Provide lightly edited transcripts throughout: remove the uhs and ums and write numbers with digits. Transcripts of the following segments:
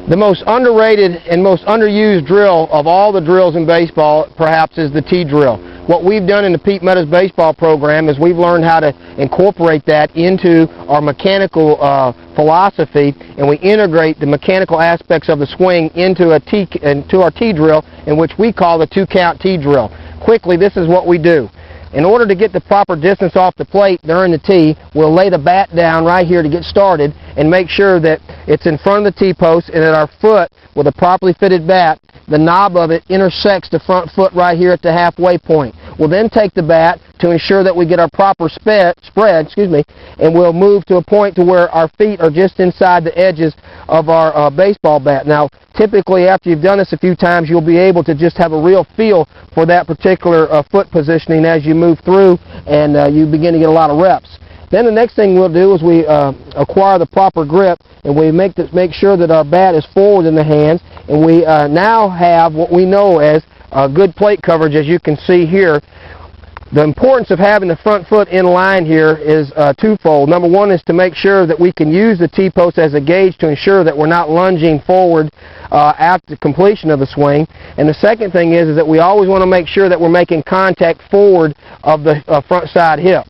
The most underrated and most underused drill of all the drills in baseball, perhaps, is the T-drill. What we've done in the Pete Meadows baseball program is we've learned how to incorporate that into our mechanical philosophy, and we integrate the mechanical aspects of the swing into our T-drill, in which we call the 2-count T-drill. Quickly, this is what we do. In order to get the proper distance off the plate during the tee, we'll lay the bat down right here to get started and make sure that it's in front of the tee post and that our foot, with a properly fitted bat, the knob of it intersects the front foot right here at the halfway point. We'll then take the bat to ensure that we get our proper spread, and we'll move to a point to where our feet are just inside the edges of our baseball bat. Now, typically after you've done this a few times, you'll be able to just have a real feel for that particular foot positioning as you move through, and you begin to get a lot of reps. Then the next thing we'll do is we acquire the proper grip, and we make sure that our bat is forward in the hands, and we now have what we know as good plate coverage, as you can see here. The importance of having the front foot in line here is twofold. Number one is to make sure that we can use the T-post as a gauge to ensure that we're not lunging forward after completion of the swing. And the second thing is that we always want to make sure that we're making contact forward of the front side hip.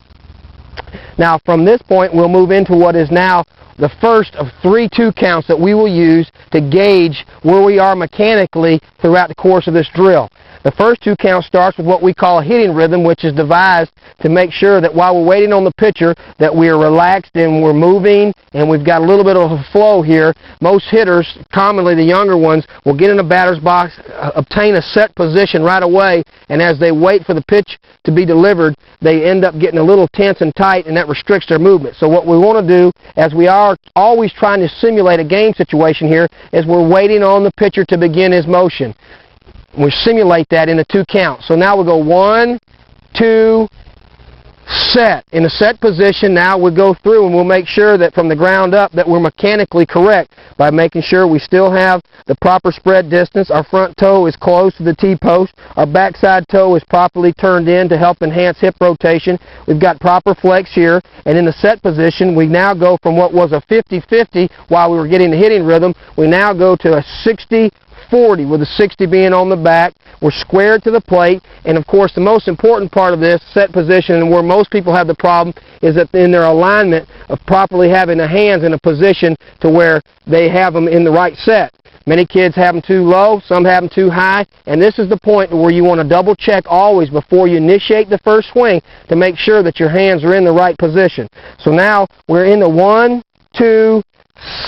Now, from this point, we'll move into what is now the first of 3 2-counts that we will use to gauge where we are mechanically throughout the course of this drill. The first 2 count starts with what we call a hitting rhythm, which is devised to make sure that while we're waiting on the pitcher that we are relaxed and we're moving and we've got a little bit of a flow here. Most hitters, commonly the younger ones, will get in a batter's box, obtain a set position right away, and as they wait for the pitch to be delivered, they end up getting a little tense and tight, and that restricts their movement. So what we want to do, as we are always trying to simulate a game situation here, is we're waiting on the pitcher to begin his motion. We simulate that in the 2 counts. So now we'll go 1, 2, set. In the set position, now we'll go through and we'll make sure that from the ground up that we're mechanically correct by making sure we still have the proper spread distance. Our front toe is close to the T-post. Our backside toe is properly turned in to help enhance hip rotation. We've got proper flex here. And in the set position, we now go from what was a 50-50 while we were getting the hitting rhythm, we now go to a 60-40, with the 60 being on the back. We're squared to the plate, and of course the most important part of this set position, and where most people have the problem, is that in their alignment of properly having the hands in a position to where they have them in the right set. Many kids have them too low, some have them too high, and this is the point where you want to double check always before you initiate the first swing to make sure that your hands are in the right position. So now we're in the 1, 2,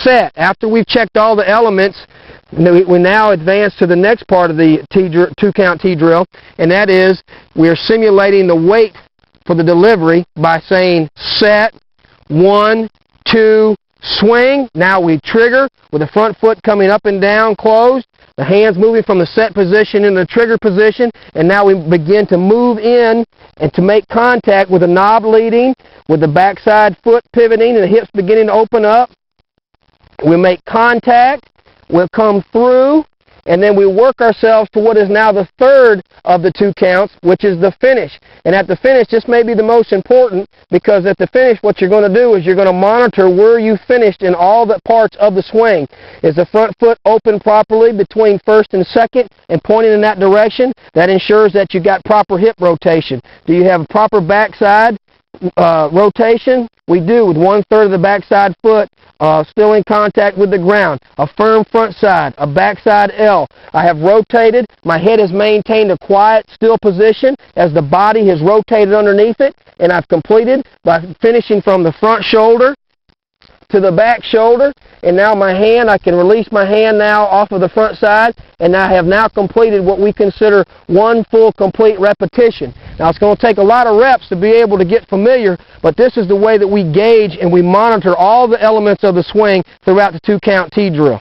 set. After we've checked all the elements, we now advance to the next part of the 2-count T-drill, and that is we are simulating the weight for the delivery by saying set, 1, 2, swing. Now we trigger with the front foot coming up and down closed, the hands moving from the set position into the trigger position, and now we begin to move in and to make contact with the knob leading, with the backside foot pivoting and the hips beginning to open up. We make contact. We'll come through, and then we work ourselves to what is now the third of the 2 counts, which is the finish. And at the finish, this may be the most important, because at the finish, what you're going to do is you're going to monitor where you finished in all the parts of the swing. Is the front foot open properly between first and second and pointing in that direction? That ensures that you got proper hip rotation. Do you have a proper backside rotation? We do, with 1/3 of the backside foot still in contact with the ground. A firm front side, a backside L. I have rotated. My head has maintained a quiet, still position as the body has rotated underneath it, and I've completed by finishing from the front shoulder to the back shoulder, and now my hand, I can release my hand now off of the front side, and I have now completed what we consider 1 full complete repetition. Now it's going to take a lot of reps to be able to get familiar, but this is the way that we gauge and we monitor all the elements of the swing throughout the 2-count T-drill.